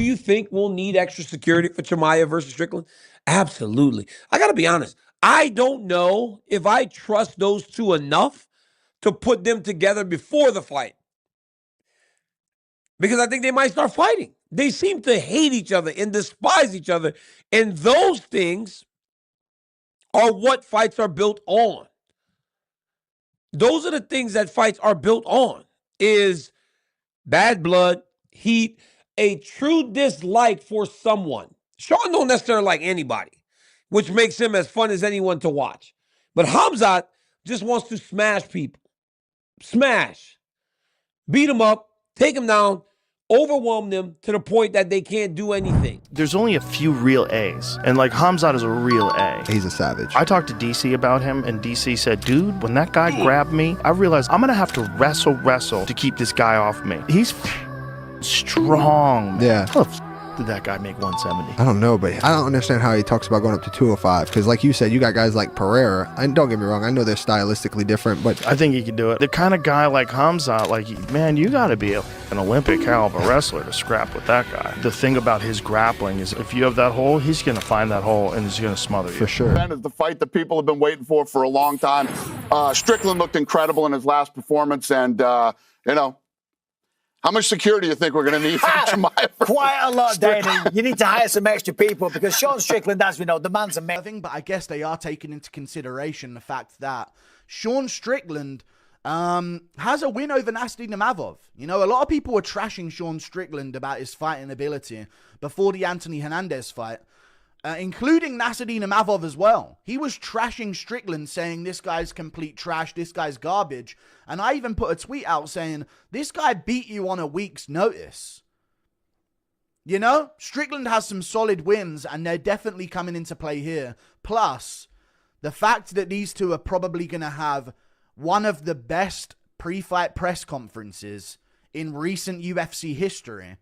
you think we'll need extra security for Chimaev versus Strickland? Absolutely. I got to be honest. I don't know if I trust those two enough to put them together before the fight, because I think they might start fighting. They seem to hate each other and despise each other. And those things are what fights are built on. Those are the things that fights are built on, is bad blood, heat, a true dislike for someone. Sean don't necessarily like anybody, which makes him as fun as anyone to watch. But Khamzat just wants to smash people. Smash. Beat them up, take them down, overwhelm them to the point that they can't do anything. There's only a few real A's, and like Khamzat is a real A. He's a savage. I talked to DC about him, and DC said, dude, when that guy grabbed me, I realized I'm gonna have to wrestle to keep this guy off me. He's strong, man. Yeah. How the did that guy make 170? I don't know, but I don't understand how he talks about going up to 205, because like you said, you got guys like Pereira, and don't get me wrong, I know they're stylistically different, but I think he could do it. The kind of guy like Khamzat, like, man, you gotta be an Olympic caliber wrestler to scrap with that guy. The thing about his grappling is if you have that hole, he's gonna find that hole and he's gonna smother you. for sure. That is the fight that people have been waiting for a long time. Strickland looked incredible in his last performance, and you know, how much security do you think we're going to need from Chimaev? Quite a lot, Danny. You need to hire some extra people because Sean Strickland, as we know, the man's amazing. But I guess they are taking into consideration the fact that Sean Strickland has a win over Nasty Namavov. You know, a lot of people were trashing Sean Strickland about his fighting ability before the Anthony Hernandez fight, including Nasruddin Namavov as well. He was trashing Strickland, saying this guy's complete trash, this guy's garbage. And I even put a tweet out saying, this guy beat you on a week's notice. You know, Strickland has some solid wins, and they're definitely coming into play here. Plus, the fact that these two are probably going to have one of the best pre-fight press conferences in recent UFC history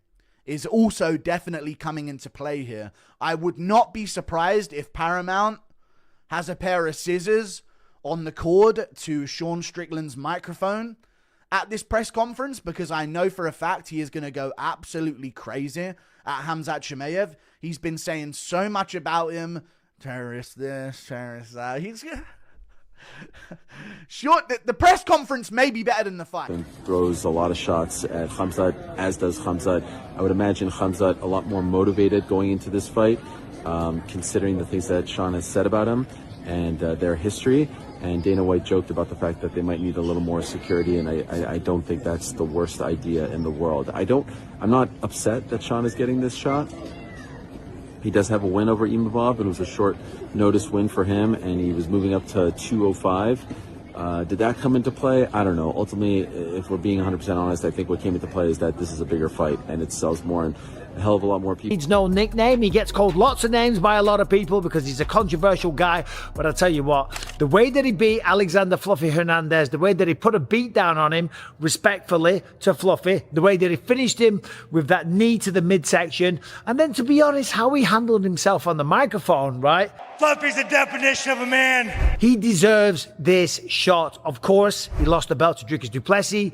is also definitely coming into play here. I would not be surprised if Paramount has a pair of scissors on the cord to Sean Strickland's microphone at this press conference, because I know for a fact he is going to go absolutely crazy at Khamzat Chimaev. He's been saying so much about him. Terrorist this, terrorist that. He's sure, the press conference may be better than the fight. And throws a lot of shots at Khamzat, as does Khamzat. I would imagine Khamzat a lot more motivated going into this fight, considering the things that Sean has said about him and their history. And Dana White joked about the fact that they might need a little more security, and I don't think that's the worst idea in the world. I'm not upset that Sean is getting this shot. He does have a win over Imavov, but it was a short notice win for him, and he was moving up to 205. Did that come into play? I don't know. Ultimately, if we're being 100% honest, I think what came into play is that this is a bigger fight, and it sells more, and a hell of a lot more people. He's no nickname. He gets called lots of names by a lot of people because he's a controversial guy. But I'll tell you what, the way that he beat Alexander Fluffy Hernandez, the way that he put a beat down on him respectfully to Fluffy, the way that he finished him with that knee to the midsection, and then, to be honest, how he handled himself on the microphone, right? Fluffy's the definition of a man. He deserves this shot. Of course, he lost the belt to Dricus du Plessis.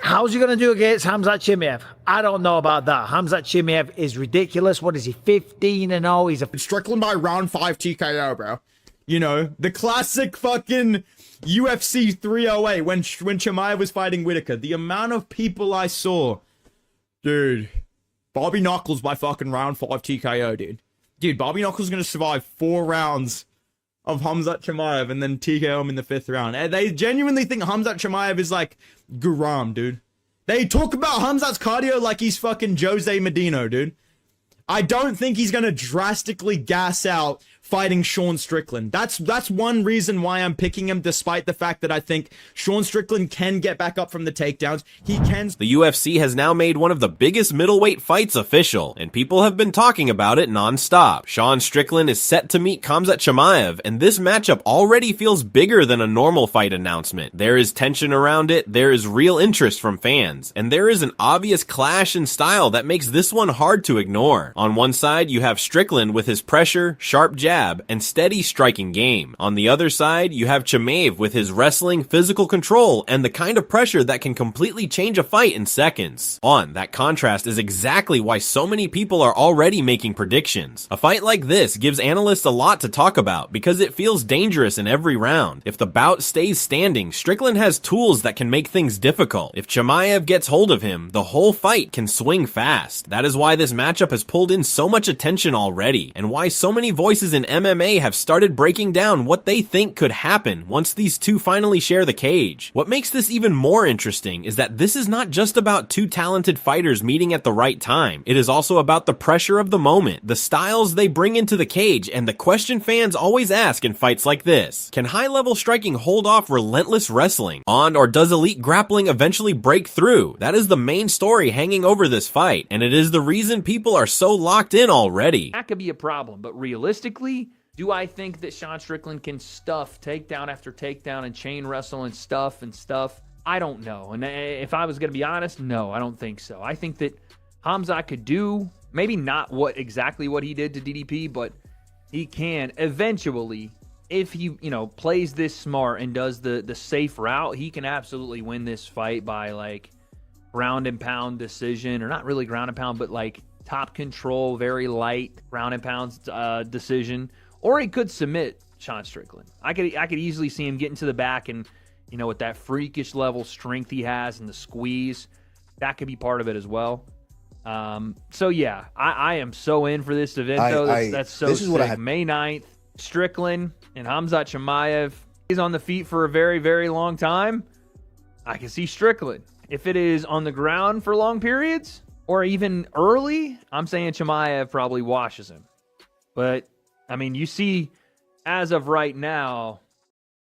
How's he going to do against Khamzat Chimaev? I don't know about that. Khamzat Chimaev is ridiculous. What is he, 15-0? He's a Strickland by round 5 TKO, bro. You know, the classic fucking UFC 308 when Chimaev was fighting Whitaker. The amount of people I saw. Dude, Bobby Knuckles by fucking round 5 TKO, dude. Dude, Bobby Knuckles is going to survive 4 rounds of Khamzat Chimaev and then TKO him in the 5th round. And they genuinely think Khamzat Chimaev is like Guram, dude. They talk about Khamzat's cardio like he's fucking Jose Medino, dude. I don't think he's going to drastically gas out fighting Sean Strickland. That's one reason why I'm picking him, despite the fact that I think Sean Strickland can get back up from the takedowns. He can. The UFC has now made one of the biggest middleweight fights official, and people have been talking about it nonstop. Sean Strickland is set to meet Khamzat Chimaev, and this matchup already feels bigger than a normal fight announcement. There is tension around it, there is real interest from fans, and there is an obvious clash in style that makes this one hard to ignore. On one side, you have Strickland with his pressure, sharp jab, jab and steady striking game. On the other side, you have Chimaev with his wrestling, physical control, and the kind of pressure that can completely change a fight in seconds. That contrast is exactly why so many people are already making predictions. A fight like this gives analysts a lot to talk about because it feels dangerous in every round. If the bout stays standing, Strickland has tools that can make things difficult. If Chimaev gets hold of him, the whole fight can swing fast. That is why this matchup has pulled in so much attention already, and why so many voices in MMA have started breaking down what they think could happen once these two finally share the cage. What makes this even more interesting is that this is not just about two talented fighters meeting at the right time. It is also about the pressure of the moment, the styles they bring into the cage, and the question fans always ask in fights like this. Can high-level striking hold off relentless wrestling? Or does elite grappling eventually break through? That is the main story hanging over this fight, and it is the reason people are so locked in already. That could be a problem, but realistically, do I think that Sean Strickland can stuff takedown after takedown and chain wrestle and stuff? I don't know. And if I was going to be honest, no, I don't think so. I think that Khamzat could do, maybe not exactly what he did to DDP, but he can eventually, if he, plays this smart and does the safe route, he can absolutely win this fight by like ground and pound decision, or not really ground and pound, but like top control, very light ground and pound decision. Or he could submit Sean Strickland. I could easily see him getting to the back and, with that freakish level strength he has and the squeeze, that could be part of it as well. So yeah, I am so in for this event though. That's so sick. May 9th, Strickland and Khamzat Chimaev. He's on the feet for a very, very long time. I can see Strickland. If it is on the ground for long periods or even early, I'm saying Chimaev probably washes him. But I mean, you see, as of right now,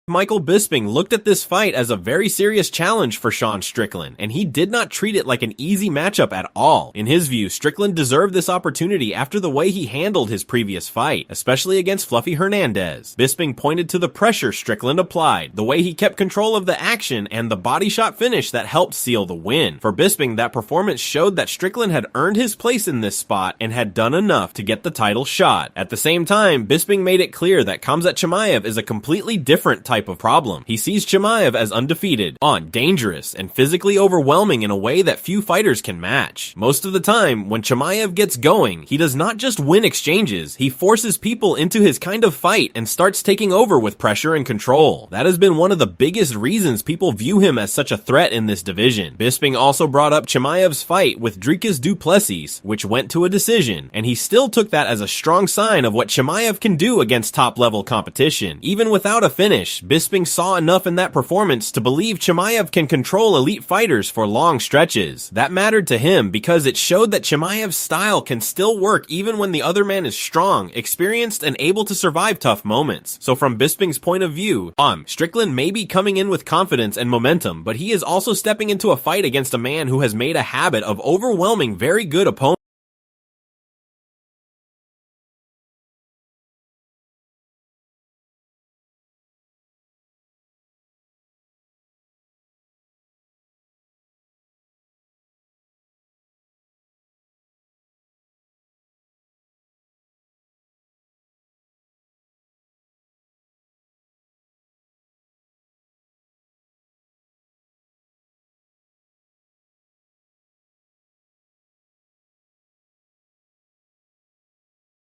Michael Bisping looked at this fight as a very serious challenge for Sean Strickland, and he did not treat it like an easy matchup at all. In his view, Strickland deserved this opportunity after the way he handled his previous fight, especially against Fluffy Hernandez. Bisping pointed to the pressure Strickland applied, the way he kept control of the action, and the body shot finish that helped seal the win. For Bisping, that performance showed that Strickland had earned his place in this spot and had done enough to get the title shot. At the same time, Bisping made it clear that Khamzat Chimaev is a completely different type of problem. He sees Chimaev as undefeated, dangerous, and physically overwhelming in a way that few fighters can match. Most of the time, when Chimaev gets going, he does not just win exchanges, he forces people into his kind of fight and starts taking over with pressure and control. That has been one of the biggest reasons people view him as such a threat in this division. Bisping also brought up Chimaev's fight with Dricus du Plessis, which went to a decision, and he still took that as a strong sign of what Chimaev can do against top-level competition. Even without a finish, Bisping saw enough in that performance to believe Chimaev can control elite fighters for long stretches. That mattered to him because it showed that Chimaev's style can still work even when the other man is strong, experienced, and able to survive tough moments. So from Bisping's point of view, Strickland may be coming in with confidence and momentum, but he is also stepping into a fight against a man who has made a habit of overwhelming very good opponents.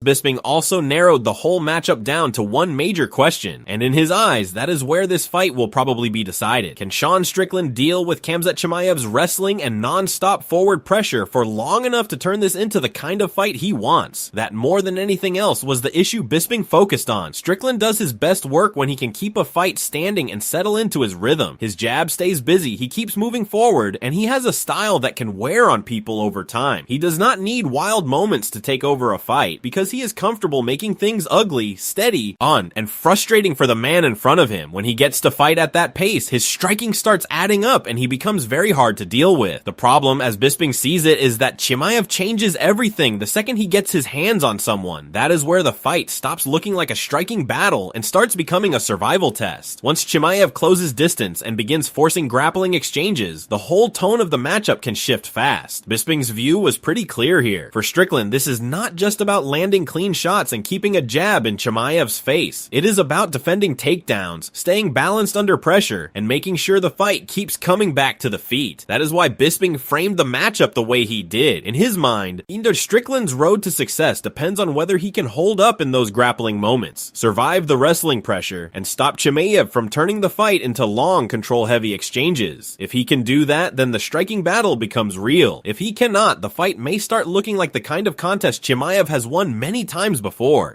Bisping also narrowed the whole matchup down to one major question, and in his eyes, that is where this fight will probably be decided. Can Sean Strickland deal with Khamzat Chimaev's wrestling and non-stop forward pressure for long enough to turn this into the kind of fight he wants? That more than anything else was the issue Bisping focused on. Strickland does his best work when he can keep a fight standing and settle into his rhythm. His jab stays busy, he keeps moving forward, and he has a style that can wear on people over time. He does not need wild moments to take over a fight, because he is comfortable making things ugly, steady, and frustrating for the man in front of him. When he gets to fight at that pace, his striking starts adding up and he becomes very hard to deal with. The problem, as Bisping sees it, is that Chimaev changes everything the second he gets his hands on someone. That is where the fight stops looking like a striking battle and starts becoming a survival test. Once Chimaev closes distance and begins forcing grappling exchanges, the whole tone of the matchup can shift fast. Bisping's view was pretty clear here. For Strickland, this is not just about landing landing clean shots and keeping a jab in Chimaev's face. It is about defending takedowns, staying balanced under pressure, and making sure the fight keeps coming back to the feet. That is why Bisping framed the matchup the way he did. In his mind, Strickland's road to success depends on whether he can hold up in those grappling moments, survive the wrestling pressure, and stop Chimaev from turning the fight into long control-heavy exchanges. If he can do that, then the striking battle becomes real. If he cannot, the fight may start looking like the kind of contest Chimaev has won many times before.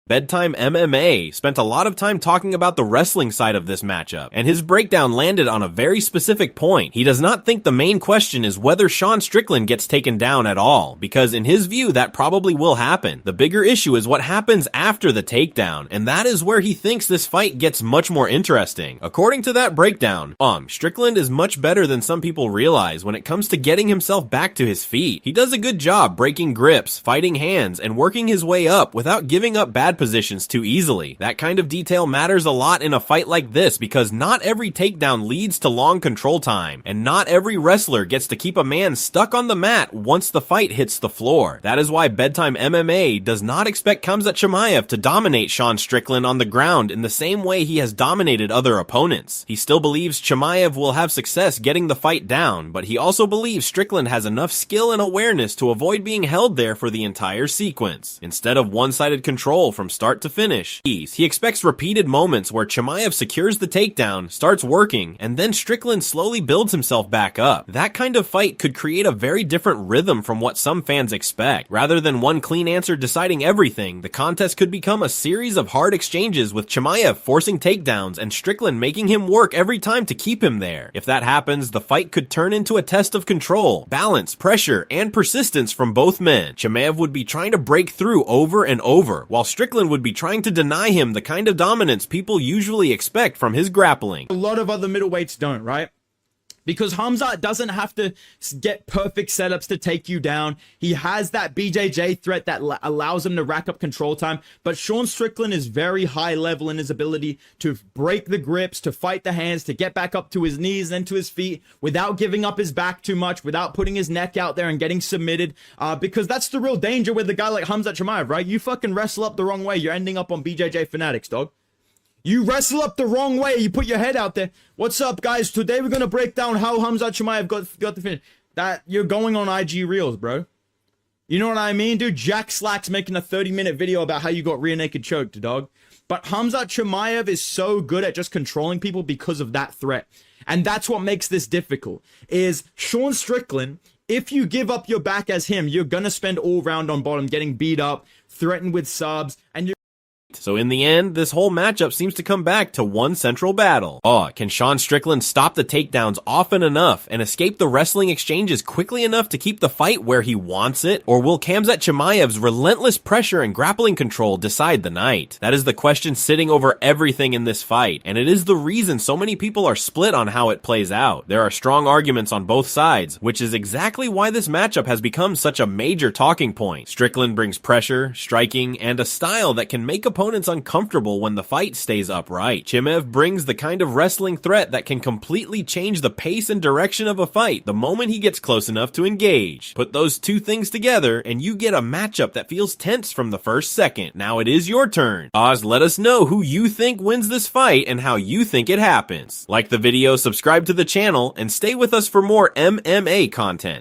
Bedtime MMA spent a lot of time talking about the wrestling side of this matchup, and his breakdown landed on a very specific point. He does not think the main question is whether Sean Strickland gets taken down at all, because in his view that probably will happen. The bigger issue is what happens after the takedown, and that is where he thinks this fight gets much more interesting. According to that breakdown, Strickland is much better than some people realize when it comes to getting himself back to his feet. He does a good job breaking grips, fighting hands, and working his way up without giving up bad positions too easily. That kind of detail matters a lot in a fight like this because not every takedown leads to long control time, and not every wrestler gets to keep a man stuck on the mat once the fight hits the floor. That is why Bedtime MMA does not expect Khamzat Chimaev to dominate Sean Strickland on the ground in the same way he has dominated other opponents. He still believes Chimaev will have success getting the fight down, but he also believes Strickland has enough skill and awareness to avoid being held there for the entire sequence. Instead of one-sided control from start to finish, he expects repeated moments where Chimaev secures the takedown, starts working, and then Strickland slowly builds himself back up. That kind of fight could create a very different rhythm from what some fans expect. Rather than one clean answer deciding everything, the contest could become a series of hard exchanges with Chimaev forcing takedowns and Strickland making him work every time to keep him there. If that happens, the fight could turn into a test of control, balance, pressure, and persistence from both men. Chimaev would be trying to break through over and over, while Strickland would be trying to deny him the kind of dominance people usually expect from his grappling. A lot of other middleweights don't, right? Because Khamzat doesn't have to get perfect setups to take you down. He has that BJJ threat that allows him to rack up control time. But Sean Strickland is very high level in his ability to break the grips, to fight the hands, to get back up to his knees and to his feet without giving up his back too much, without putting his neck out there and getting submitted. Because that's the real danger with a guy like Khamzat Chimaev, right? You fucking wrestle up the wrong way, you're ending up on BJJ Fanatics, dog. You wrestle up the wrong way. You put your head out there. What's up, guys? Today we're going to break down how Khamzat Chimaev got the finish. That you're going on IG Reels, bro. You know what I mean, dude? Jack Slack's making a 30-minute video about how you got rear naked choked, dog. But Khamzat Chimaev is so good at just controlling people because of that threat. And that's what makes this difficult. Is Sean Strickland, if you give up your back as him, you're going to spend all round on bottom getting beat up, threatened with subs, and you're So in the end, this whole matchup seems to come back to one central battle. Can Sean Strickland stop the takedowns often enough and escape the wrestling exchanges quickly enough to keep the fight where he wants it? Or will Khamzat Chimaev's relentless pressure and grappling control decide the night? That is the question sitting over everything in this fight, and it is the reason so many people are split on how it plays out. There are strong arguments on both sides, which is exactly why this matchup has become such a major talking point. Strickland brings pressure, striking, and a style that can make opponents opponents uncomfortable when the fight stays upright. Chimaev brings the kind of wrestling threat that can completely change the pace and direction of a fight the moment he gets close enough to engage. Put those two things together and you get a matchup that feels tense from the first second. Now it is your turn. Oz, let us know who you think wins this fight and how you think it happens. Like the video, subscribe to the channel, and stay with us for more MMA content.